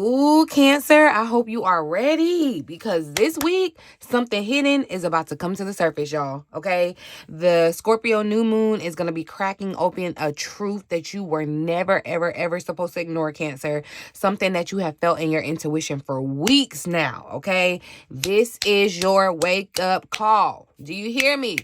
Ooh, Cancer, I hope you are ready because this week, something hidden is about to come to the surface, y'all, okay? The Scorpio New Moon is going to be cracking open a truth that you were never, ever, ever supposed to ignore, Cancer. Something that you have felt in your intuition for weeks now, okay? This is your wake-up call. Do you hear me?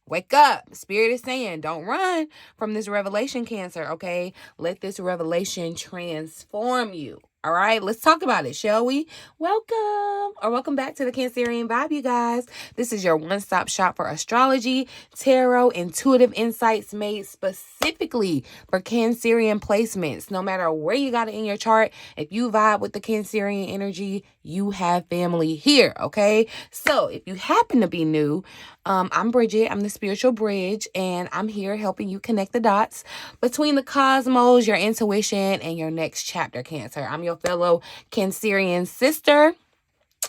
Wake up. Spirit is saying, don't run from this revelation, Cancer, okay? Let this revelation transform you. All right, let's talk about it, shall we? Welcome back to the Cancerian Vibe, you guys. This is your one-stop shop for astrology, tarot, intuitive insights made specifically for Cancerian placements. No matter where you got it in your chart, if you vibe with the Cancerian energy, you have family here, okay? So if you happen to be new, I'm Bridget. I'm the spiritual bridge, and I'm here helping you connect the dots between the cosmos, your intuition, and your next chapter, Cancer. I'm your fellow Cancerian sister.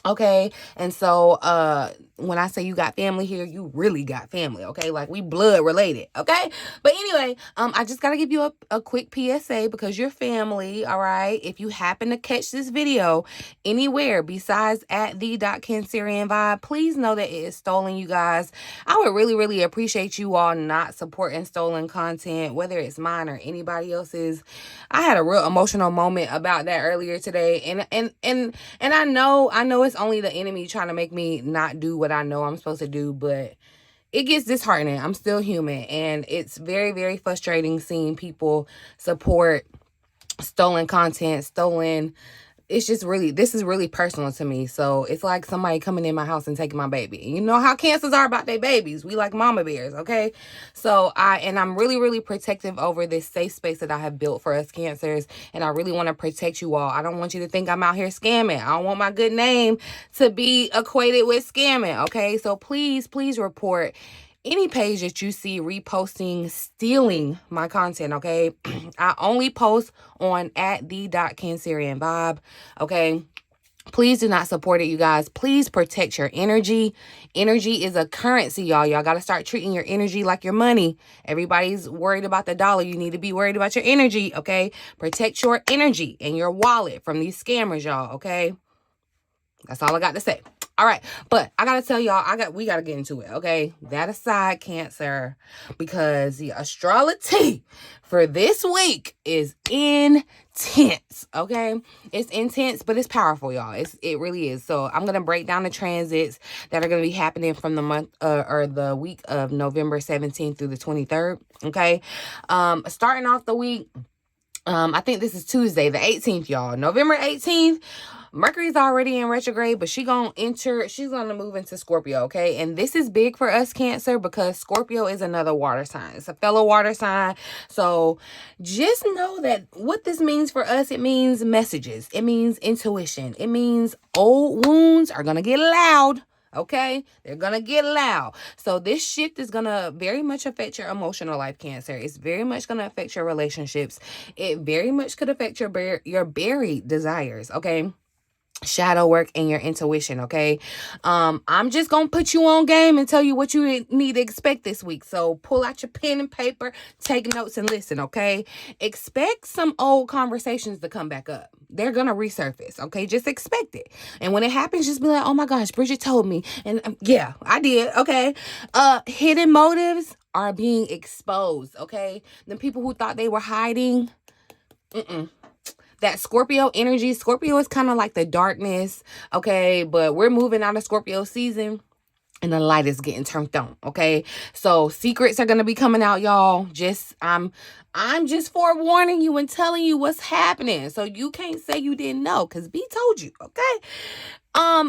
Okay, and so when I say you got family here, you really got family, okay? Like, we blood related, okay? But anyway, I just got to give you a quick PSA because you're family, all right? If you happen to catch this video anywhere besides at the.Cancerian Vibe, please know that it is stolen, you guys. I would really, really appreciate you all not supporting stolen content, whether it's mine or anybody else's. I had a real emotional moment about that earlier today, and I know it's only the enemy trying to make me not do what I know I'm supposed to do, but it gets disheartening. I'm still human, and it's very, very frustrating seeing people support stolen content, it's just really, this is really personal to me. So it's like somebody coming in my house and taking my baby. And you know how Cancers are about their babies. We like mama bears, okay? So I'm really, really protective over this safe space that I have built for us Cancers. And I really want to protect you all. I don't want you to think I'm out here scamming. I don't want my good name to be equated with scamming, okay? So please, please report any page that you see reposting, stealing my content, okay? I only post on at the.Cancerian Vibe, okay? Please do not support it, you guys. Please protect your energy. Energy is a currency, y'all. Y'all got to start treating your energy like your money. Everybody's worried about the dollar. You need to be worried about your energy, okay? Protect your energy and your wallet from these scammers, y'all, okay? That's all I got to say. All right, but I gotta tell y'all, we gotta get into it, okay? That aside, Cancer, because the Astrolo-TEA for this week is intense, okay? It's intense, but it's powerful, y'all. It really is. So I'm gonna break down the transits that are gonna be happening from the month or the week of November 17th through the 23rd, okay? Starting off the week, I think this is Tuesday, the 18th, y'all. November 18th. Mercury's already in retrograde, but she's going to move into Scorpio, okay? And this is big for us, Cancer, because Scorpio is another water sign. It's a fellow water sign. So just know that what this means for us, it means messages. It means intuition. It means old wounds are going to get loud. Okay, they're gonna get loud. So this shift is gonna very much affect your emotional life, Cancer. It's very much gonna affect your relationships. It very much could affect your buried desires. Okay, shadow work and your intuition, okay? I'm just gonna put you on game and tell you what you need to expect this week. So pull out your pen and paper, take notes, and listen, okay? Expect some old conversations to come back up. They're gonna resurface, okay? Just expect it. And when it happens, just be like, oh my gosh, Bridget told me. And yeah, I did, okay? Hidden motives are being exposed, okay? The people who thought they were hiding, that Scorpio energy. Scorpio is kind of like the darkness, okay? But we're moving out of Scorpio season, and the light is getting turned on, okay? So secrets are going to be coming out, y'all. I'm just forewarning you and telling you what's happening. So you can't say you didn't know, because B told you, okay?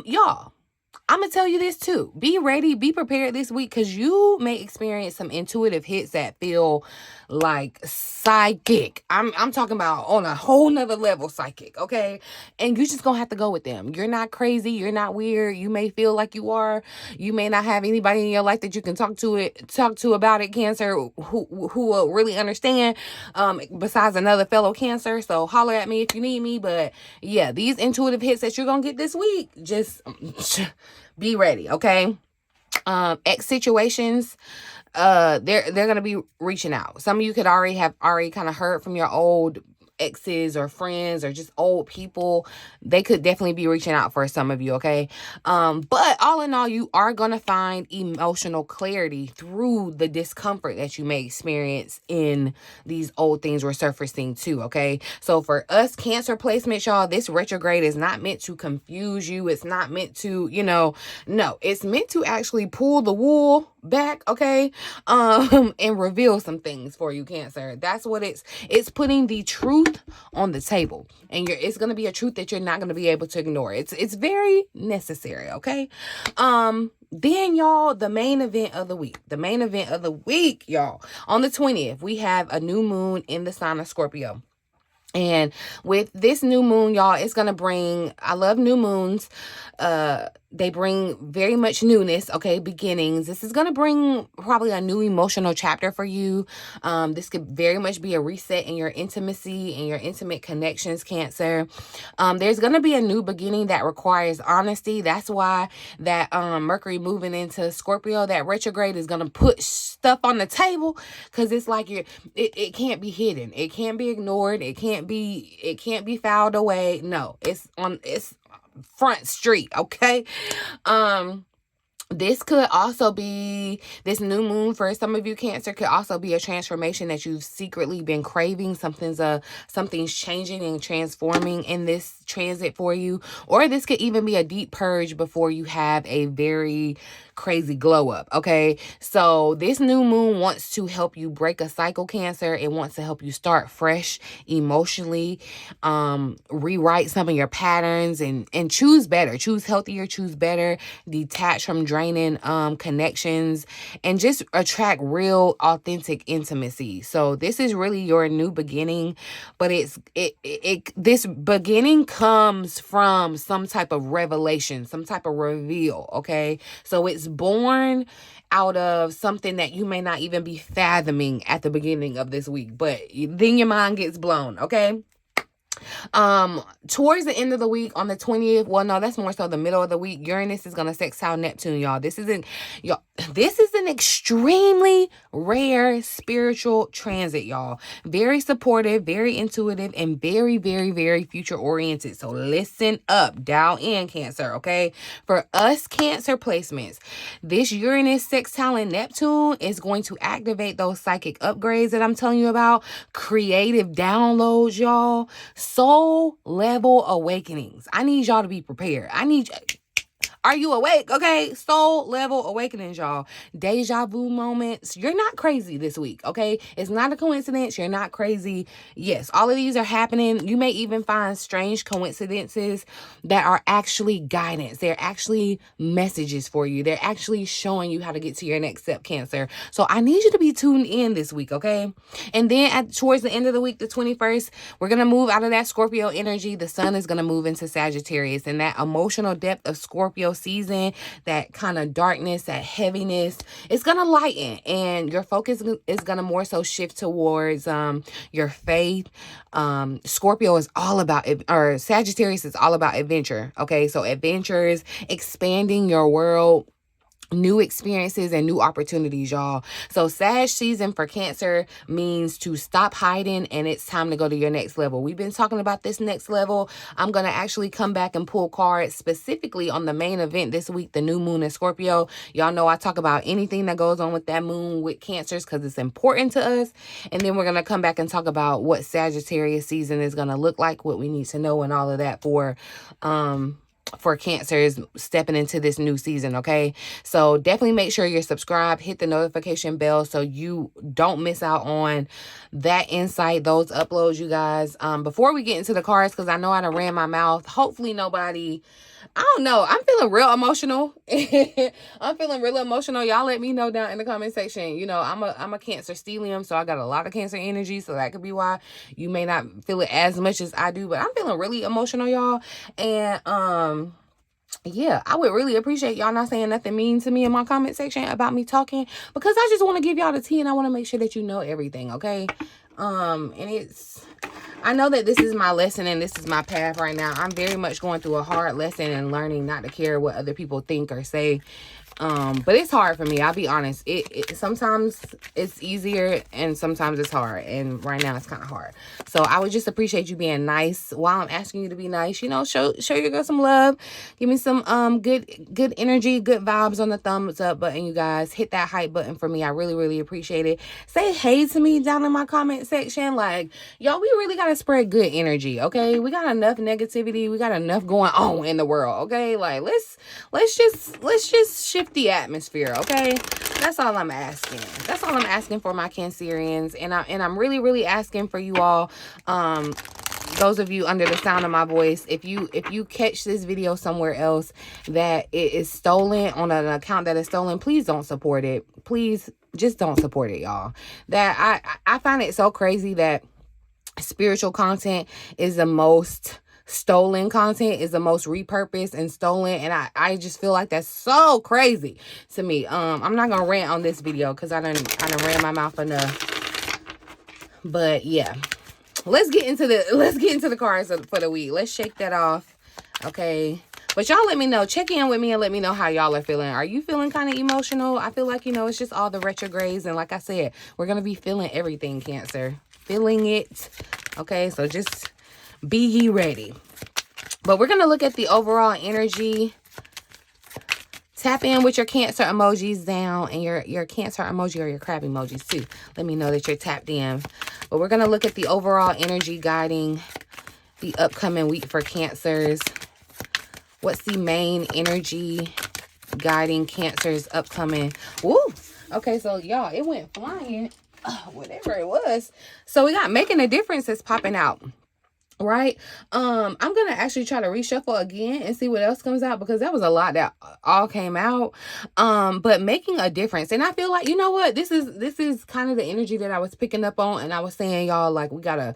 Y'all, I'm going to tell you this too. Be ready, be prepared this week, because you may experience some intuitive hits that feel like psychic. I'm talking about on a whole nother level psychic, okay? And you just gonna have to go with them. You're not crazy. You're not weird. You may feel like you are. You may not have anybody in your life that you can talk to about it, Cancer, who will really understand, besides another fellow Cancer. So holler at me if you need me. But yeah, these intuitive hits that you're gonna get this week, just be ready, okay? Ex situations, they're gonna be reaching out. Some of you could already kind of heard from your old exes or friends or just old people, they could definitely be reaching out for some of you, okay? But all in all, you are going to find emotional clarity through the discomfort that you may experience in these old things resurfacing too, okay? So for us Cancer placements, y'all, this retrograde is not meant to confuse you. It's not meant to, no, it's meant to actually pull the wool back, okay? And reveal some things for you, Cancer. That's what it's putting the truth on the table, and it's going to be a truth that you're not going to be able to ignore. It's very necessary, okay? Then y'all, the main event of the week, y'all, on the 20th, we have a new moon in the sign of Scorpio. And with this new moon, y'all, it's going to bring, I love new moons. They bring very much newness, okay, beginnings. This is going to bring probably a new emotional chapter for you. This could very much be a reset in your intimacy and your intimate connections, Cancer. There's going to be a new beginning that requires honesty. That's why that Mercury moving into Scorpio, that retrograde, is going to put stuff on the table, because it's like it can't be hidden. It can't be ignored. It can't be filed away. No, it's front street, okay? This could also be, this new moon for some of you, Cancer, could also be a transformation that you've secretly been craving. Something's changing and transforming in this transit for you. Or this could even be a deep purge before you have a very crazy glow up, okay? So this new moon wants to help you break a cycle, Cancer. It wants to help you start fresh emotionally, rewrite some of your patterns, and choose better, choose healthier, choose better, detach from draining connections, and just attract real authentic intimacy. So this is really your new beginning, but this beginning comes from some type of revelation, some type of reveal, okay? So it's born out of something that you may not even be fathoming at the beginning of this week, but then your mind gets blown, okay? Towards the end of the week on the 20th, well, no, that's more so the middle of the week, Uranus is going to sextile Neptune, y'all. This is an extremely rare spiritual transit, y'all. Very supportive, very intuitive, and very, very, very future oriented. So listen up, dial in, Cancer, okay? For us Cancer placements, this Uranus sextile Neptune is going to activate those psychic upgrades that I'm telling you about, creative downloads, y'all, soul level awakenings. I need y'all to be prepared. Are you awake? Okay. Soul level awakenings, y'all. Deja vu moments. You're not crazy this week, okay? It's not a coincidence. You're not crazy. Yes, all of these are happening. You may even find strange coincidences that are actually guidance. They're actually messages for you. They're actually showing you how to get to your next step, Cancer. So I need you to be tuned in this week, okay? And then towards the end of the week, the 21st, we're going to move out of that Scorpio energy. The sun is going to move into Sagittarius, and that emotional depth of Scorpio season, that kind of darkness, that heaviness, it's gonna lighten, and your focus is gonna more so shift towards your faith. Scorpio is all about, or Sagittarius is all about adventure, okay? So adventures, expanding your world, new experiences, and new opportunities, y'all. So Sag season for Cancer means to stop hiding, and it's time to go to your next level. We've been talking about this next level. I'm going to actually come back and pull cards specifically on the main event this week, the new moon in Scorpio. Y'all know I talk about anything that goes on with that moon with Cancers because it's important to us. And then we're going to come back and talk about what Sagittarius season is going to look like, what we need to know, and all of that for Cancers stepping into this new season, okay? So definitely make sure you're subscribed, hit the notification bell so you don't miss out on that insight, those uploads, you guys. Before we get into the cards, because I know I done ran my mouth, hopefully nobody, I don't know, I'm feeling real emotional. I'm feeling real emotional. Y'all let me know down in the comment section. You know, I'm a Cancer stellium, so I got a lot of Cancer energy, so that could be why you may not feel it as much as I do, but I'm feeling really emotional, y'all. And yeah, I would really appreciate y'all not saying nothing mean to me in my comment section about me talking, because I just want to give y'all the tea, and I want to make sure that you know everything, okay? And I know that this is my lesson and this is my path right now. I'm very much going through a hard lesson and learning not to care what other people think or say But it's hard for me. I'll be honest. It sometimes it's easier and sometimes it's hard. And right now it's kind of hard. So I would just appreciate you being nice while I'm asking you to be nice. You know, show your girl some love. Give me some good energy, good vibes on the thumbs up button, you guys. Hit that hype button for me. I really, really appreciate it. Say hey to me down in my comment section. Like, y'all, we really gotta spread good energy, okay? We got enough negativity. We got enough going on in the world, okay? Like, let's just shift the atmosphere, okay? That's all I'm asking. That's all I'm asking for my Cancerians. And I'm really, really asking for you all, those of you under the sound of my voice, if you catch this video somewhere else that it is stolen, on an account that is stolen, please don't support it. Please just don't support it, y'all. That I find it so crazy that spiritual content is the most stolen content, is the most repurposed and stolen, and I just feel like that's so crazy to me. I'm not gonna rant on this video because I done ran my mouth enough. But yeah, let's get into the cards for the week. Let's shake that off, okay? But y'all let me know. Check in with me and let me know how y'all are feeling. Are you feeling kind of emotional? I feel like, you know, it's just all the retrogrades, and like I said, we're gonna be feeling everything, Cancer. Feeling it, okay? So just be ye ready. But we're going to look at the overall energy. Tap in with your Cancer emojis down, and your Cancer emoji or your crab emojis too. Let me know that you're tapped in. But we're going to look at the overall energy guiding the upcoming week for Cancers. What's the main energy guiding Cancers upcoming? Woo! Okay, so y'all, it went flying. Whatever it was. So we got making a difference is popping out. Right? I'm gonna actually try to reshuffle again and see what else comes out, because that was a lot that all came out. But making a difference, and I feel like, you know what, this is kind of the energy that I was picking up on, and I was saying, y'all, like, we gotta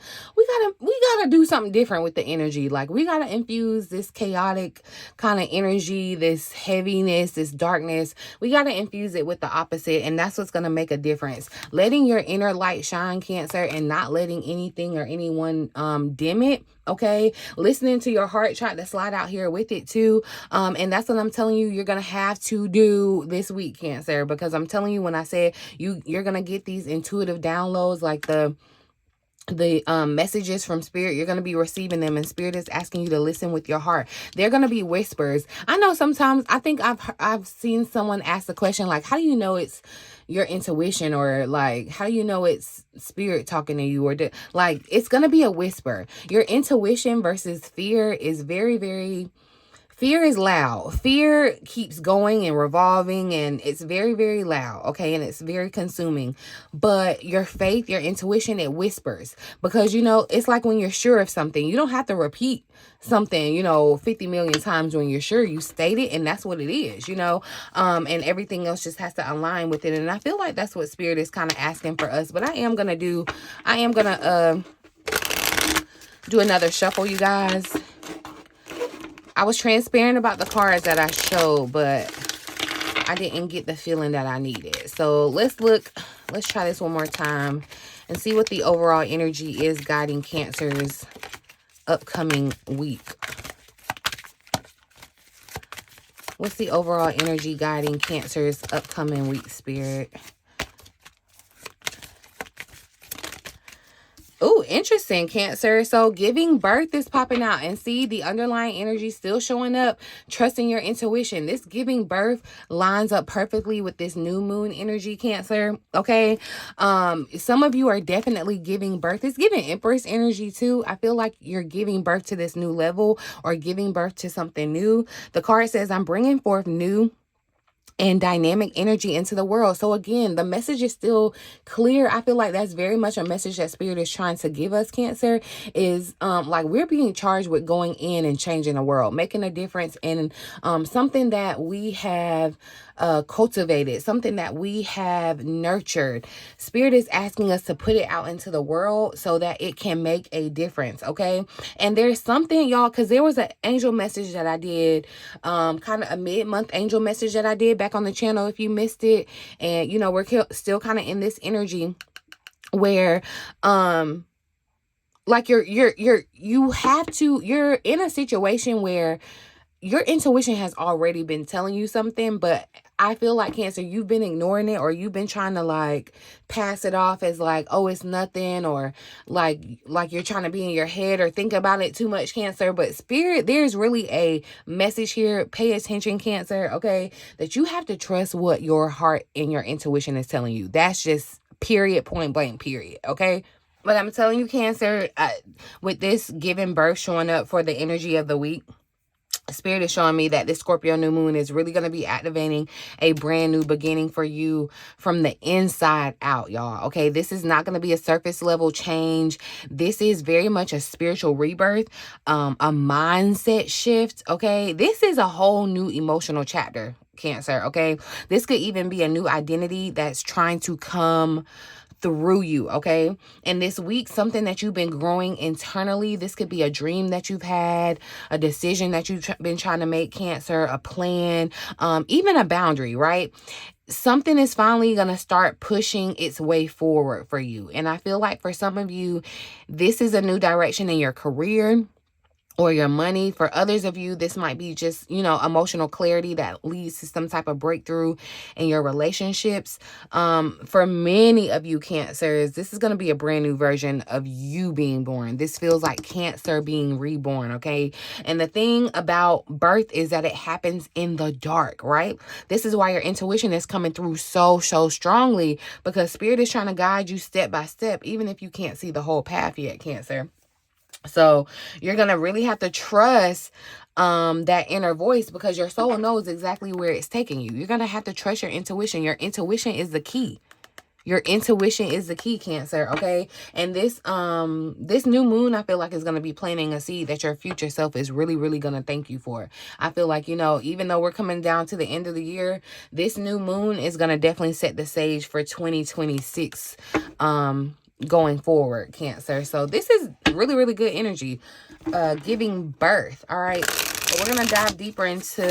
do something different with the energy. Like, we gotta infuse this chaotic kind of energy, this heaviness, this darkness. We gotta infuse it with the opposite, and that's what's gonna make a difference. Letting your inner light shine, Cancer, and not letting anything or anyone dim it. Okay, listening to your heart, try to slide out here with it too. And that's what I'm telling you, you're gonna have to do this week, Cancer, because I'm telling you, when I said you're gonna get these intuitive downloads, like the messages from Spirit, you're going to be receiving them, and Spirit is asking you to listen with your heart. They're going to be whispers. I know sometimes, I think I've seen someone ask the question, like, how do you know it's your intuition, or like, how do you know it's Spirit talking to you, or like, it's going to be a whisper. Your intuition versus fear is very, very... Fear is loud. Fear keeps going and revolving, and it's very, very loud, okay? And it's very consuming. But your faith, your intuition, it whispers. Because, you know, it's like when you're sure of something, you don't have to repeat something, you know, 50 million times. When you're sure, you state it, and that's what it is, you know? And everything else just has to align with it. And I feel like that's what Spirit is kind of asking for us. But I am going to do another shuffle, you guys. I was transparent about the cards that I showed, but I didn't get the feeling that I needed. So let's try this one more time and see what the overall energy is guiding Cancer's upcoming week. What's the overall energy guiding Cancer's upcoming week, Spirit? Oh, interesting, Cancer. So giving birth is popping out, and see the underlying energy still showing up. Trusting your intuition. This giving birth lines up perfectly with this new moon energy, Cancer. Okay. Some of you are definitely giving birth. It's giving Empress energy too. I feel like you're giving birth to this new level, or giving birth to something new. The card says, I'm bringing forth new and dynamic energy into the world. So again, the message is still clear. I feel like that's very much a message that Spirit is trying to give us, Cancer, is like, we're being charged with going in and changing the world, making a difference in something that we have cultivated, something that we have nurtured. Spirit is asking us to put it out into the world so that it can make a difference, okay? And there's something, y'all, because there was an angel message that I did, kind of a mid-month angel message that I did back on the channel if you missed it. And, you know, we're still kind of in this energy where like you're in a situation where your intuition has already been telling you something, but I feel like, Cancer, you've been ignoring it, or you've been trying to like pass it off as like, oh, it's nothing, or like you're trying to be in your head or think about it too much, Cancer. But Spirit, there's really a message here. Pay attention, Cancer, okay? That you have to trust what your heart and your intuition is telling you. That's just period, point blank, period, okay? But I'm telling you, Cancer, with this giving birth showing up for the energy of the week, Spirit is showing me that this Scorpio new moon is really going to be activating a brand new beginning for you from the inside out, y'all. Okay, this is not going to be a surface level change. This is very much a spiritual rebirth, a mindset shift. Okay, this is a whole new emotional chapter, Cancer. Okay, this could even be a new identity that's trying to come through you, okay? And this week, something that you've been growing internally, this could be a dream that you've had, a decision that you've been trying to make, Cancer, a plan, even a boundary, right? Something is finally going to start pushing its way forward for you. And I feel like for some of you, this is a new direction in your career or your money. For others of you, this might be just, emotional clarity that leads to some type of breakthrough in your relationships. For many of you Cancers, this is going to be a brand new version of you being born. This feels like Cancer being reborn, okay? And the thing about birth is that it happens in the dark, right? This is why your intuition is coming through so strongly, because Spirit is trying to guide you step by step, even if you can't see the whole path yet, Cancer. So you're going to really have to trust that inner voice, because your soul knows exactly where it's taking you. You're going to have to trust your intuition. Your intuition is the key. Your intuition is the key, Cancer, okay? And this new moon, I feel like, is going to be planting a seed that your future self is really going to thank you for. I feel like, even though we're coming down to the end of the year, this new moon is going to definitely set the stage for 2026 going forward, Cancer. So this is really good energy, giving birth. All right, so we're gonna dive deeper into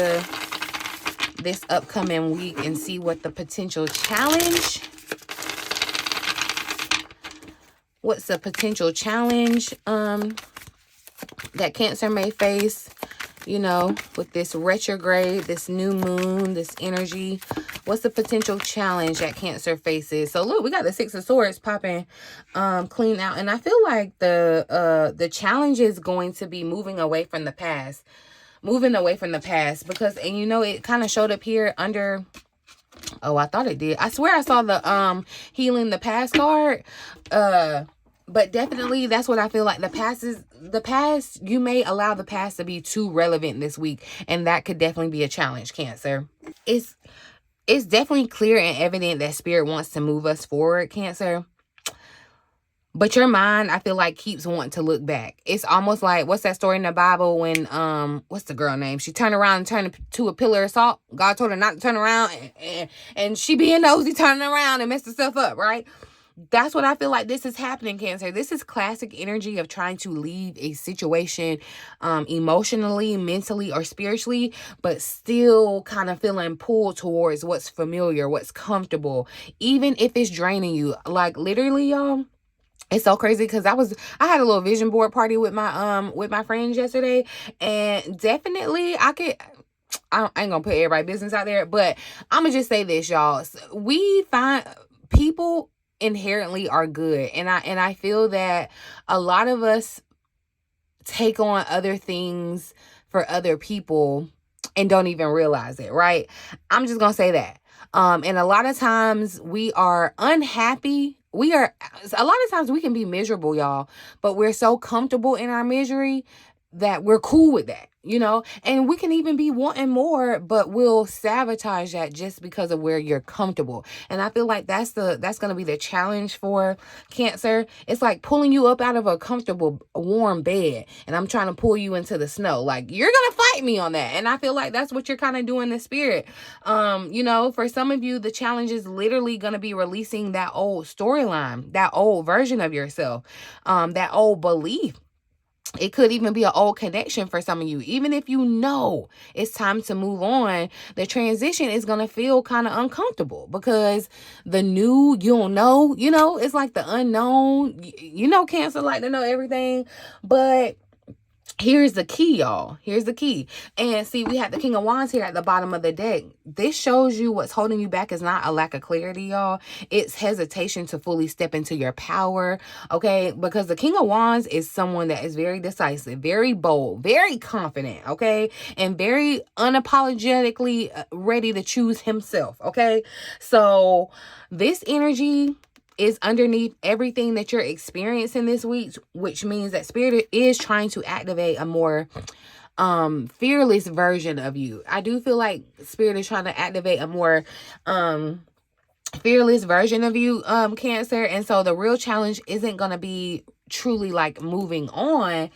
this upcoming week and see what the potential challenge, what's the potential challenge that Cancer may face, with this retrograde, this new moon, this energy. What's the potential challenge that Cancer faces? So look, we got the Six of Swords popping clean out. And I feel like the challenge is going to be moving away from the past. Moving away from the past. Because, and it kind of showed up here under... Oh, I thought it did. I swear I saw the healing the past card. But definitely, that's what I feel like. The past, you may allow the past to be too relevant this week. And that could definitely be a challenge, Cancer. It's definitely clear and evident that Spirit wants to move us forward, Cancer. But your mind, I feel like, keeps wanting to look back. It's almost like, what's that story in the Bible when, what's the girl name? She turned around and turned to a pillar of salt. God told her not to turn around, and she being nosy, turning around and messed herself up, right? That's what I feel like this is happening, Cancer. This is classic energy of trying to leave a situation emotionally, mentally, or spiritually, but still kind of feeling pulled towards what's familiar, what's comfortable, even if it's draining you. Like, literally, y'all, it's so crazy because I had a little vision board party with my friends yesterday, and definitely I ain't gonna put everybody's business out there, but I'm gonna just say this, y'all. We find people inherently are good, and I feel that a lot of us take on other things for other people and don't even realize it, right? I'm just gonna say that. And a lot of times we are unhappy. A lot of times we can be miserable, y'all, but we're so comfortable in our misery that we're cool with that, and we can even be wanting more, but we'll sabotage that just because of where you're comfortable. And I feel like that's going to be the challenge for Cancer. It's like pulling you up out of a comfortable, warm bed, and I'm trying to pull you into the snow. Like, you're going to fight me on that. And I feel like that's what you're kind of doing in Spirit. For some of you, the challenge is literally going to be releasing that old storyline, that old version of yourself, that old belief. It could even be an old connection for some of you. Even if it's time to move on, the transition is going to feel kind of uncomfortable because the new, you don't know, it's like the unknown. Cancer like to know everything. But here's the key, y'all. Here's the key. And see, we have the King of Wands here at the bottom of the deck. This shows you what's holding you back is not a lack of clarity, y'all. It's hesitation to fully step into your power, okay? Because the King of Wands is someone that is very decisive, very bold, very confident, okay? And very unapologetically ready to choose himself, okay? So this energy is underneath everything that you're experiencing this week, which means that Spirit is trying to activate a more fearless version of you. I do feel like Spirit is trying to activate a more fearless version of you, Cancer. And so the real challenge isn't going to be truly like moving on.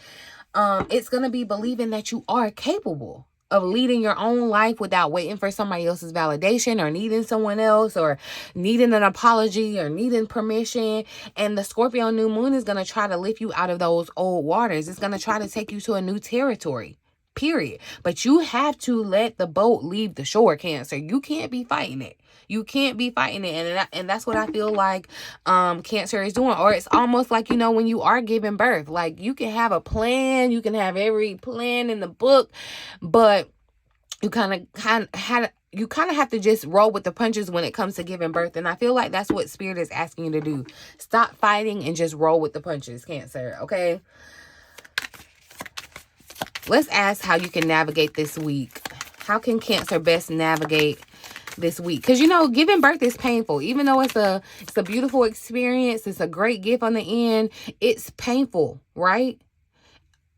It's going to be believing that you are capable of leading your own life without waiting for somebody else's validation or needing someone else or needing an apology or needing permission. And the Scorpio New Moon is going to try to lift you out of those old waters. It's going to try to take you to a new territory, period. But you have to let the boat leave the shore, Cancer. You can't be fighting it. You can't be fighting it. And that's what I feel like Cancer is doing. Or it's almost like, you know, when you are giving birth, like you can have a plan, you can have every plan in the book, but you kind of have to just roll with the punches when it comes to giving birth. And I feel like that's what Spirit is asking you to do. Stop fighting and just roll with the punches, Cancer, okay? Let's ask how you can navigate this week. How can Cancer best navigate this week? Because, you know, giving birth is painful. Even though it's a beautiful experience, it's a great gift on the end, it's painful, right?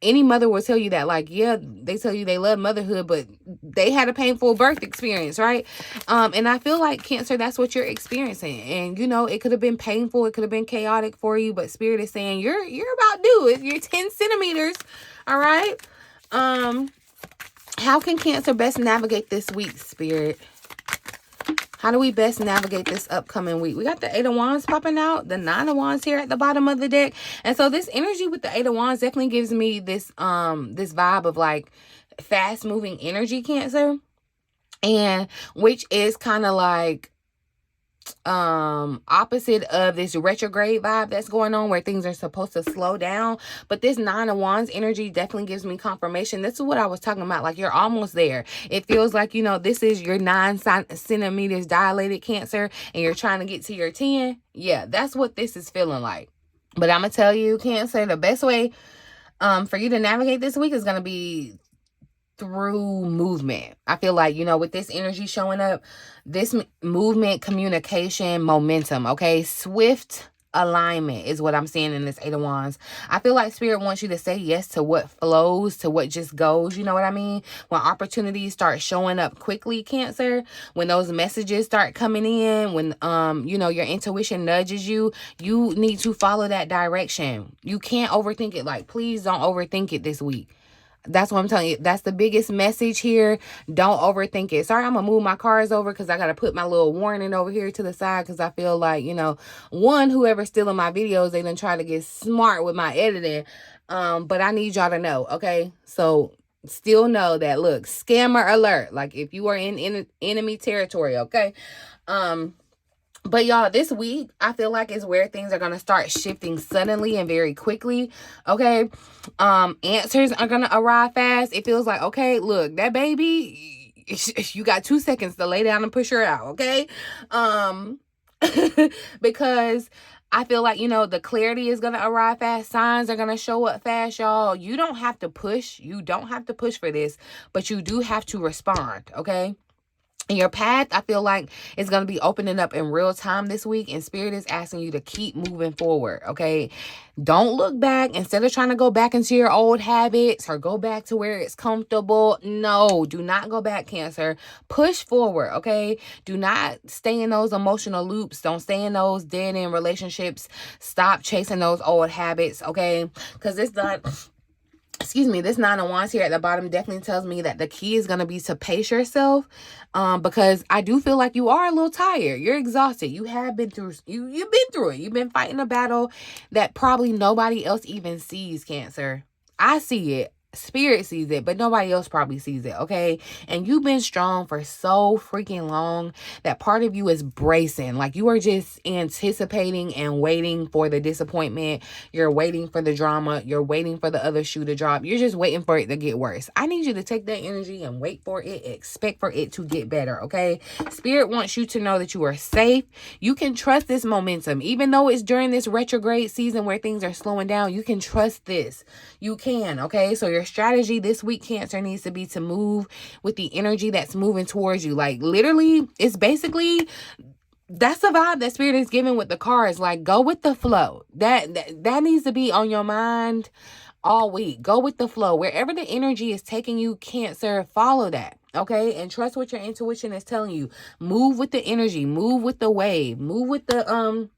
Any mother will tell you that, like, yeah, they tell you they love motherhood, but they had a painful birth experience, right? And I feel like, Cancer, that's what you're experiencing. And, you know, it could have been painful. It could have been chaotic for you, but Spirit is saying you're about due. You're 10 centimeters, all right? How can Cancer best navigate this week, Spirit? How do we best navigate this upcoming week? We got the 8 of Wands popping out, the 9 of Wands here at the bottom of the deck. And so this energy with the 8 of Wands definitely gives me this this vibe of like fast moving energy, Cancer. And which is kind of like opposite of this retrograde vibe that's going on where things are supposed to slow down. But this 9 of Wands energy definitely gives me confirmation. This is what I was talking about. Like, you're almost there. It feels like, you know, this is your 9 centimeters dilated, Cancer, and you're trying to get to your 10. Yeah, that's what this is feeling like. But I'm gonna tell you, Cancer, the best way for you to navigate this week is gonna be through movement. I feel like, you know, with this energy showing up, this movement, communication, momentum, okay? Swift alignment is what I'm seeing in this 8 of Wands. I feel like Spirit wants you to say yes to what flows, to what just goes, you know what I mean? When opportunities start showing up quickly, Cancer, when those messages start coming in, when you know, your intuition nudges you, you need to follow that direction. You can't overthink it. Like, please don't overthink it this week. That's what I'm telling you. That's the biggest message here. Don't overthink it. Sorry, I'm going to move my cars over because I got to put my little warning over here to the side because I feel like, you know, whoever's stealing my videos, they done try to get smart with my editing. But I need y'all to know, okay? So still know that, look, scammer alert. Like, if you are in enemy territory, okay? But y'all, this week, I feel like is where things are going to start shifting suddenly and very quickly, okay? Answers are going to arrive fast. It feels like, okay, look, that baby, you got 2 seconds to lay down and push her out, okay? Because I feel like, you know, the clarity is going to arrive fast. Signs are going to show up fast, y'all. You don't have to push. You don't have to push for this, but you do have to respond, okay? And your path, I feel like, is going to be opening up in real time this week. And Spirit is asking you to keep moving forward, okay? Don't look back. Instead of trying to go back into your old habits or go back to where it's comfortable. No, do not go back, Cancer. Push forward, okay? Do not stay in those emotional loops. Don't stay in those dead-end relationships. Stop chasing those old habits, okay? Because it's not... Excuse me, this 9 of Wands here at the bottom definitely tells me that the key is going to be to pace yourself, because I do feel like you are a little tired. You're exhausted. You have been through, you've been through it. You've been fighting a battle that probably nobody else even sees, Cancer. I see it. Spirit sees it, but nobody else probably sees it, okay? And you've been strong for so freaking long that part of you is bracing. Like, you are just anticipating and waiting for the disappointment. You're waiting for the drama. You're waiting for the other shoe to drop. You're just waiting for it to get worse. I need you to take that energy and wait for it. Expect for it to get better, okay? Spirit wants you to know that you are safe. You can trust this momentum. Even though it's during this retrograde season where things are slowing down, you can trust this. You can, okay? So your strategy this week, Cancer, needs to be to move with the energy that's moving towards you. Like, literally, it's basically, that's the vibe that Spirit is giving with the cards. Like, go with the flow. That needs to be on your mind all week. Go with the flow. Wherever the energy is taking you, Cancer, follow that. Okay? And trust what your intuition is telling you. Move with the energy. Move with the wave. Move with the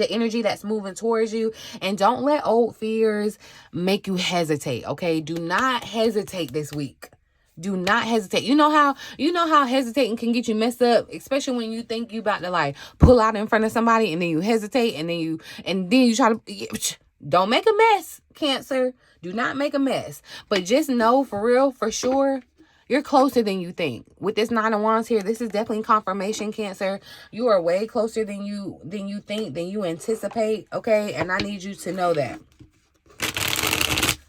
energy that's moving towards you, and don't let old fears make you hesitate. Okay? Do not hesitate this week. Do not hesitate. You know how hesitating can get you messed up, especially when you think you about to like pull out in front of somebody and then you hesitate and then you try to, don't make a mess, Cancer. Do not make a mess. But just know for real, for sure, you're closer than you think. With this Nine of Wands here, this is definitely confirmation, Cancer. You are way closer than you think, than you anticipate, okay? And I need you to know that.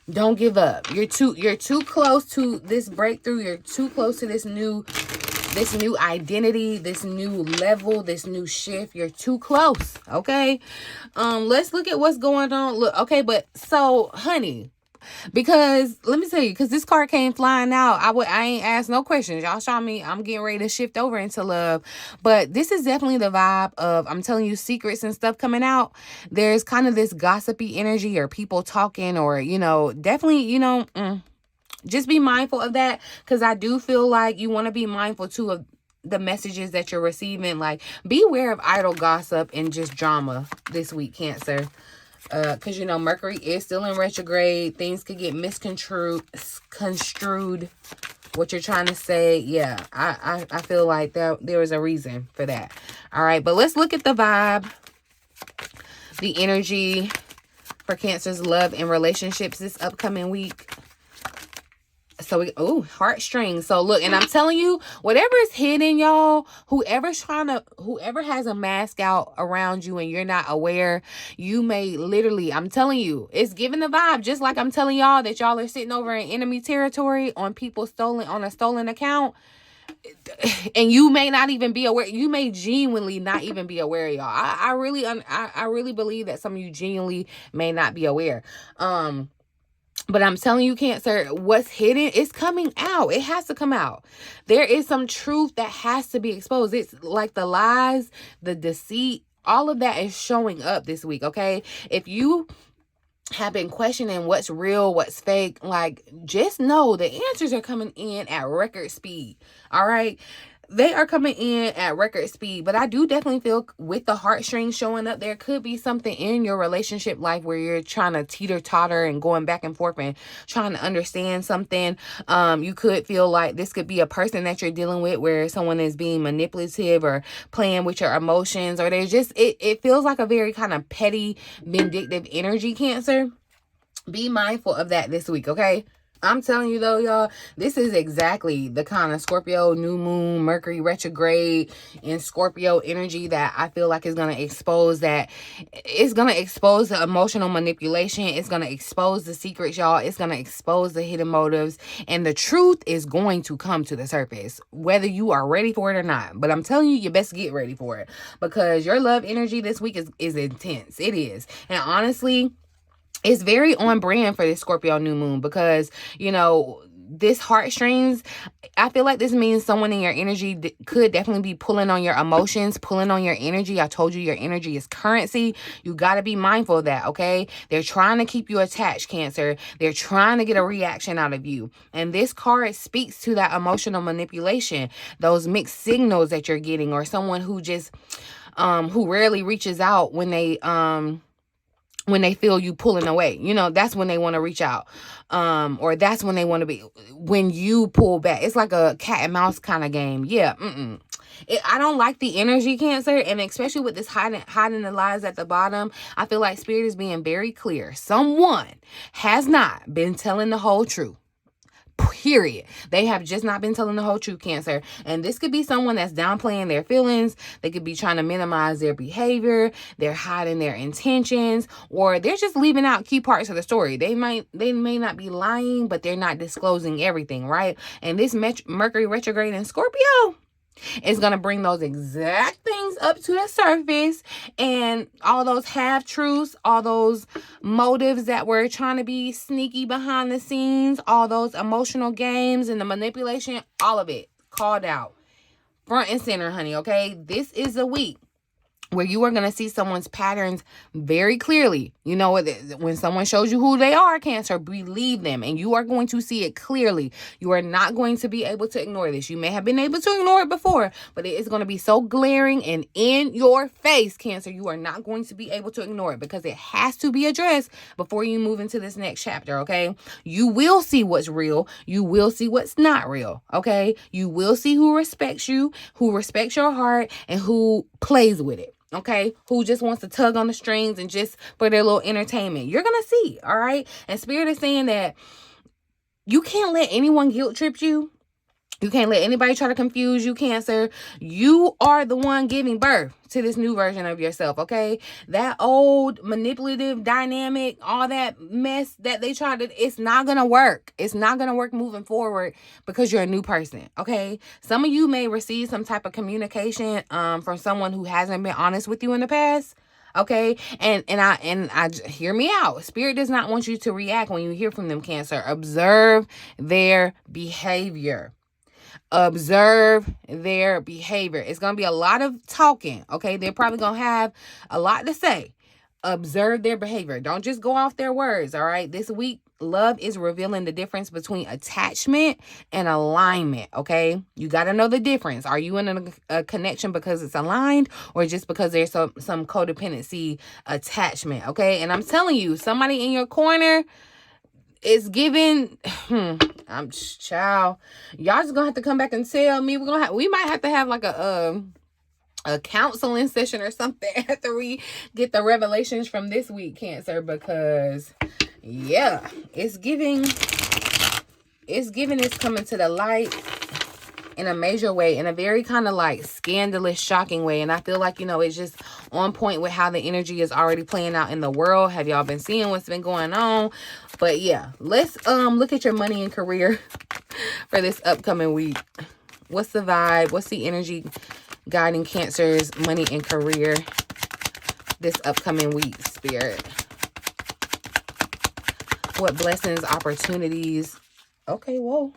Don't give up. You're too close to this breakthrough. You're too close to this new identity, this new level, this new shift. You're too close, okay? Let's look at what's going on. Look, okay, but so, honey, because let me tell you, because this card came flying out, I ain't asked no questions. Y'all saw me. I'm getting ready to shift over into love. But this is definitely the vibe of, I'm telling you, secrets and stuff coming out. There's kind of this gossipy energy or people talking, or, definitely, just be mindful of that, because I do feel like you want to be mindful too of the messages that you're receiving. Like, beware of idle gossip and just drama this week, Cancer. Because, Mercury is still in retrograde. Things could get misconstrued. What you're trying to say. Yeah, I feel like there is a reason for that. All right, but let's look at the vibe. The energy for Cancer's love and relationships this upcoming week. So heartstrings. So look, and I'm telling you, whatever is hidden, y'all, whoever has a mask out around you and you're not aware, you may literally, I'm telling you, it's giving the vibe, just like I'm telling y'all that y'all are sitting over in enemy territory on a stolen account. And you may not even be aware. You may genuinely not even be aware, y'all. I really believe that some of you genuinely may not be aware. But I'm telling you, Cancer, what's hidden is coming out. It has to come out. There is some truth that has to be exposed. It's like the lies, the deceit, all of that is showing up this week, okay? If you have been questioning what's real, what's fake, like, just know the answers are coming in at record speed, all right? They are coming in at record speed. But I do definitely feel with the heartstrings showing up, there could be something in your relationship life where you're trying to teeter-totter and going back and forth and trying to understand something. You could feel like this could be a person that you're dealing with where someone is being manipulative or playing with your emotions, or there's just, it feels like a very kind of petty, vindictive energy, Cancer. Be mindful of that this week, okay? I'm telling you though, y'all, this is exactly the kind of Scorpio New Moon, Mercury Retrograde, and Scorpio energy that I feel like is going to expose that. It's going to expose the emotional manipulation. It's going to expose the secrets, y'all. It's going to expose the hidden motives. And the truth is going to come to the surface, whether you are ready for it or not. But I'm telling you, you best get ready for it, because your love energy this week is intense. It is. And honestly, it's very on brand for this Scorpio New Moon, because, this heartstrings, I feel like this means someone in your energy could definitely be pulling on your emotions, pulling on your energy. I told you your energy is currency. You got to be mindful of that, okay? They're trying to keep you attached, Cancer. They're trying to get a reaction out of you. And this card speaks to that emotional manipulation, those mixed signals that you're getting, or someone who just, who rarely reaches out when they feel you pulling away. That's when they want to reach out. Or that's when they want to be, when you pull back. It's like a cat and mouse kind of game. Yeah. I don't like the energy, Cancer, and especially with this hiding the lies at the bottom. I feel like Spirit is being very clear. Someone has not been telling the whole truth. Period. They have just not been telling the whole truth, Cancer. And this could be someone that's downplaying their feelings. They could be trying to minimize their behavior. They're hiding their intentions, or they're just leaving out key parts of the story. They may not be lying, but they're not disclosing everything, right? And this Mercury retrograde in Scorpio is going to bring those exact things up to the surface, and all those half-truths, all those motives that were trying to be sneaky behind the scenes, all those emotional games and the manipulation, all of it called out front and center, honey, okay? This is a week where you are going to see someone's patterns very clearly. You know, when someone shows you who they are, Cancer, believe them. And you are going to see it clearly. You are not going to be able to ignore this. You may have been able to ignore it before, but it is going to be so glaring and in your face, Cancer. You are not going to be able to ignore it, because it has to be addressed before you move into this next chapter, okay? You will see what's real. You will see what's not real, okay? You will see who respects you, who respects your heart, and who plays with it. Okay, who just wants to tug on the strings and just for their little entertainment. You're going to see, all right? And Spirit is saying that you can't let anyone guilt trip you. You can't let anybody try to confuse you, Cancer. You are the one giving birth to this new version of yourself, okay? That old manipulative dynamic, all that mess that they tried to, it's not going to work. It's not going to work moving forward because you're a new person, okay? Some of you may receive some type of communication from someone who hasn't been honest with you in the past. Okay, and I hear me out. Spirit does not want you to react when you hear from them, Cancer. Observe their behavior. Observe their behavior. It's going to be a lot of talking, okay? They're probably going to have a lot to say. Observe their behavior. Don't just go off their words, all right? This week, love is revealing the difference between attachment and alignment, okay? You got to know the difference. Are you in a connection because it's aligned, or just because there's some codependency attachment, okay? And I'm telling you, somebody in your corner is giving, I'm child. Y'all just gonna have to come back and tell me. We might have to have like a counseling session or something after we get the revelations from this week, Cancer, because yeah, it's coming to the light in a major way, in a very kind of like scandalous, shocking way. And I feel like, you know, it's just on point with how the energy is already playing out in the world. Have y'all been seeing what's been going on? But yeah, let's look at your money and career for this upcoming week. What's the vibe? What's the energy guiding Cancer's money and career this upcoming week, Spirit? What blessings, opportunities? Okay, whoa.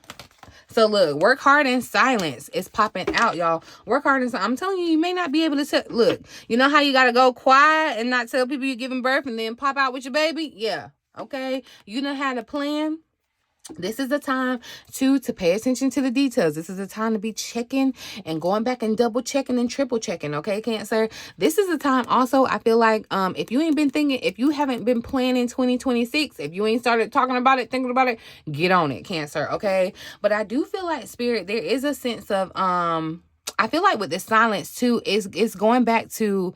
So look, work hard in silence is popping out, y'all. Work hard in silence. I'm telling you, you may not be able to look. You know how you got to go quiet and not tell people you're giving birth and then pop out with your baby? Yeah. Okay. You know how to plan. This is the time to pay attention to the details. This is the time to be checking and going back and double checking and triple checking. Okay, Cancer. This is the time also, I feel like, if you ain't been thinking, if you haven't been planning 2026, if you ain't started talking about it, thinking about it, get on it, Cancer. Okay. But I do feel like, Spirit, there is a sense of, I feel like with the silence too, it's going back to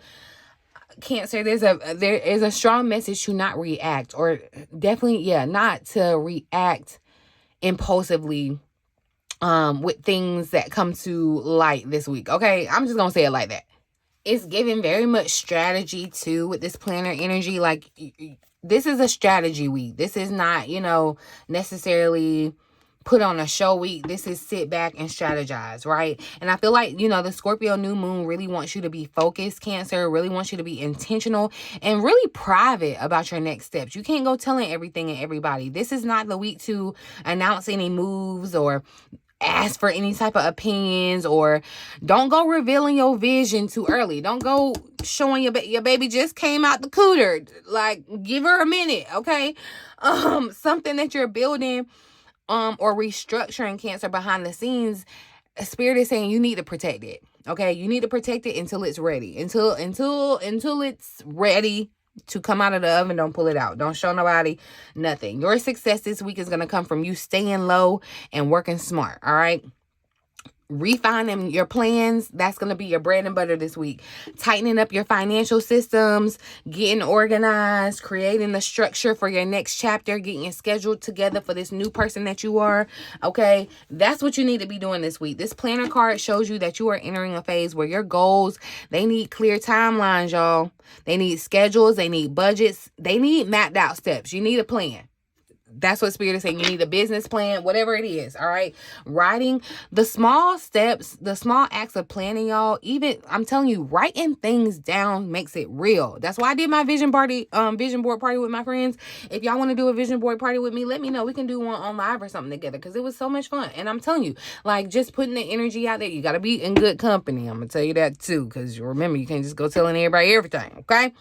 Cancer. There is a strong message to not react, or definitely, yeah, not to react impulsively with things that come to light this week. Okay, I'm just gonna say it like that. It's giving very much strategy too with this planner energy. Like, this is a strategy week. This is not, you know, necessarily put on a show week. This is sit back and strategize, right? And I feel like, you know, the Scorpio New Moon really wants you to be focused, Cancer, really wants you to be intentional and really private about your next steps. You can't go telling everything and everybody. This is not the week to announce any moves or ask for any type of opinions, or don't go revealing your vision too early. Don't go showing your baby just came out the cooter. Like, give her a minute, okay? Something that you're building or restructuring, Cancer, behind the scenes, Spirit is saying you need to protect it. Okay, you need to protect it until it's ready. Until it's ready to come out of the oven. Don't pull it out. Don't show nobody nothing. Your success this week is going to come from you staying low and working smart. All right. refining your plans. That's going to be your bread and butter this week. Tightening up your financial systems, getting organized, creating the structure for your next chapter, getting your schedule together for this new person that you are. Okay, that's what you need to be doing this week. This planner card shows you that you are entering a phase where your goals, they need clear timelines, y'all. They need schedules, they need budgets, they need mapped out steps. You need a plan. That's what Spirit is saying. You need a business plan, whatever it is. All right. Writing the small steps, the small acts of planning, y'all. Even, I'm telling you, writing things down makes it real. That's why I did my vision board party with my friends. If y'all want to do a vision board party with me, let me know. We can do one on live or something together, because it was so much fun. And I'm telling you, like, just putting the energy out there, you got to be in good company. I'm going to tell you that too, because remember, you can't just go telling everybody everything. Okay.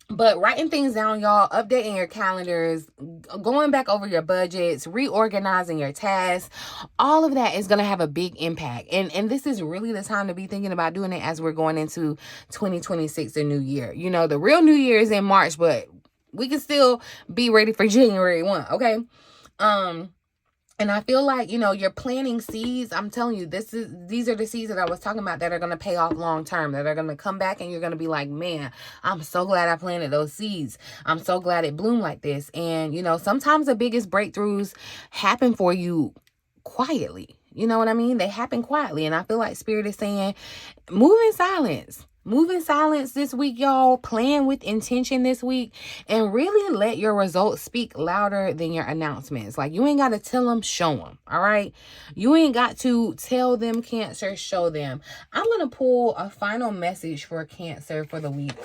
But writing things down, y'all, updating your calendars, going back over your budgets, reorganizing your tasks, all of that is going to have a big impact. And this is really the time to be thinking about doing it as we're going into 2026, the new year. You know, the real new year is in March, but we can still be ready for January 1, okay? And I feel like, you know, you're planting seeds. I'm telling you, these are the seeds that I was talking about that are going to pay off long term, that are going to come back and you're going to be like, man, I'm so glad I planted those seeds. I'm so glad it bloomed like this. And, you know, sometimes the biggest breakthroughs happen for you quietly. You know what I mean? They happen quietly. And I feel like Spirit is saying, move in silence. Move in silence this week, y'all. Plan with intention this week. And really let your results speak louder than your announcements. Like, you ain't got to tell them, show them. All right? You ain't got to tell them, Cancer, show them. I'm going to pull a final message for Cancer for the week.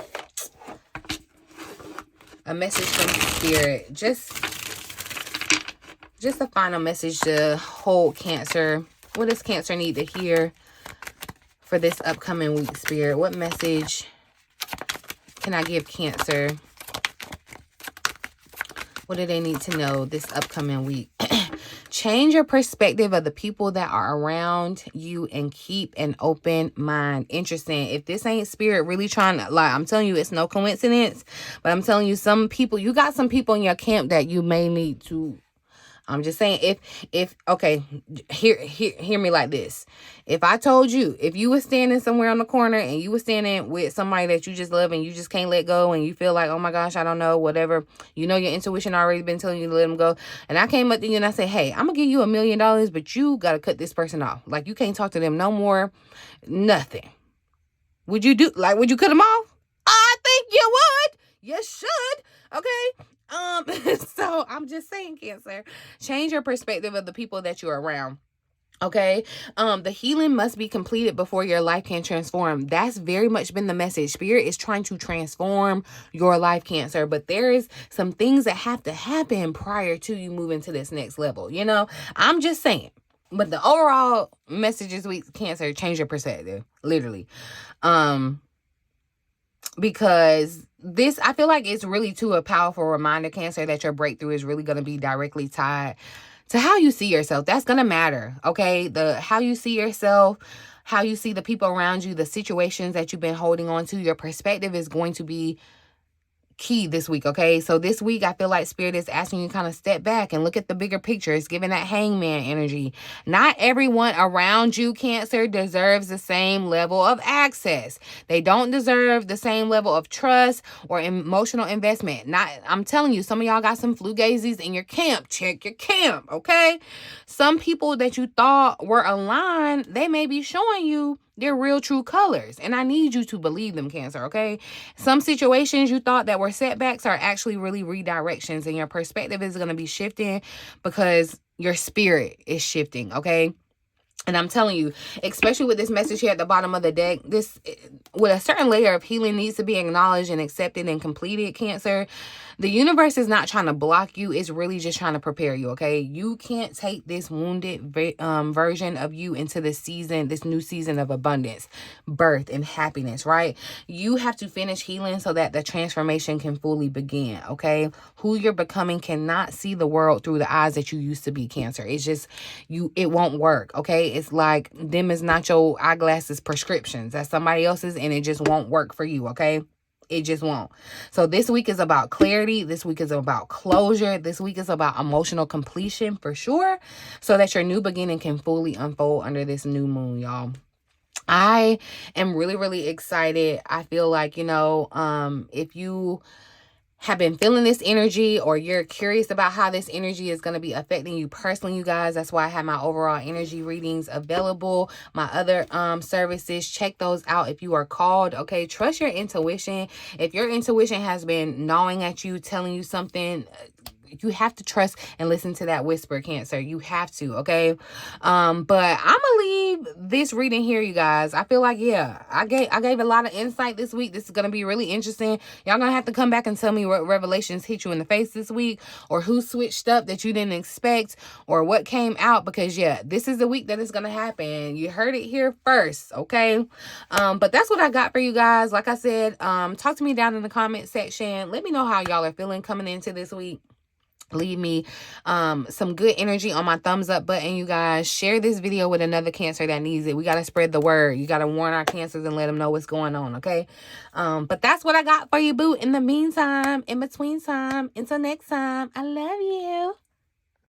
A message from Spirit. Just a final message to hold Cancer. What does Cancer need to hear for this upcoming week, Spirit? What message can I give Cancer? What do they need to know this upcoming week? Change your perspective of the people that are around you and keep an open mind. Interesting. If this ain't Spirit really trying to, like, I'm telling you, it's no coincidence, but I'm telling you, some people, you got some people in your camp that you may need to, I'm just saying, if okay, hear me like this. If I told you, if you were standing somewhere on the corner and you were standing with somebody that you just love and you just can't let go and you feel like, oh my gosh, I don't know, whatever, you know, your intuition already been telling you to let them go. And I came up to you and I said, hey, I'm gonna give you $1 million, but you got to cut this person off. Like, you can't talk to them no more, nothing. Would you cut them off? I think you would. You should. Okay. So I'm just saying, Cancer, change your perspective of the people that you're around. Okay. The healing must be completed before your life can transform. That's very much been the message. Spirit is trying to transform your life, Cancer, but there is some things that have to happen prior to you moving to this next level. You know, I'm just saying. But the overall message this week, Cancer, change your perspective. Literally. Because this, I feel like it's really too a powerful reminder, Cancer, that your breakthrough is really going to be directly tied to how you see yourself. That's going to matter, okay? How you see yourself, how you see the people around you, the situations that you've been holding on to, your perspective is going to be key this week, okay? So this week, I feel like Spirit is asking you to kind of step back and look at the bigger picture. It's giving that hangman energy. Not everyone around you, Cancer, deserves the same level of access. They don't deserve the same level of trust or emotional investment. I'm telling you, some of y'all got some flugazis in your camp. Check your camp, okay? Some people that you thought were aligned, they may be showing you their real true colors. And I need you to believe them, Cancer, okay? Some situations you thought that were setbacks are actually really redirections, and your perspective is going to be shifting because your spirit is shifting, okay? And I'm telling you, especially with this message here at the bottom of the deck, this, with a certain layer of healing needs to be acknowledged and accepted and completed, Cancer. The universe is not trying to block you. It's really just trying to prepare you, okay? You can't take this wounded version of you into this season, this new season of abundance, birth, and happiness, right? You have to finish healing so that the transformation can fully begin, okay? Who you're becoming cannot see the world through the eyes that you used to be, Cancer. It's just, it won't work, okay? It's like them is not your eyeglasses prescriptions. That's somebody else's, and it just won't work for you, okay? It just won't. So this week is about clarity. This week is about closure. This week is about emotional completion for sure, so that your new beginning can fully unfold under this new moon, y'all. I am really, really excited. I feel like, you know, if you have been feeling this energy, or you're curious about how this energy is going to be affecting you personally, you guys, that's why I have my overall energy readings available. My other services, check those out if you are called. Okay, trust your intuition. If your intuition has been gnawing at you, telling you something, you have to trust and listen to that whisper, Cancer. You have to, okay? But I'm gonna leave this reading here, you guys. I feel like, yeah, I gave a lot of insight this week. This is gonna be really interesting. Y'all gonna have to come back and tell me what revelations hit you in the face this week, or who switched up that you didn't expect, or what came out, because yeah, this is the week that it's gonna happen. You heard it here first, okay? But that's what I got for you guys. Like I said, talk to me down in the comment section. Let me know how y'all are feeling coming into this week. Leave me some good energy on my thumbs up button, you guys. Share this video with another Cancer that needs it. We got to spread the word. You got to warn our Cancers and let them know what's going on, okay? But that's what I got for you, boo. In the meantime, in between time, until next time, I love you.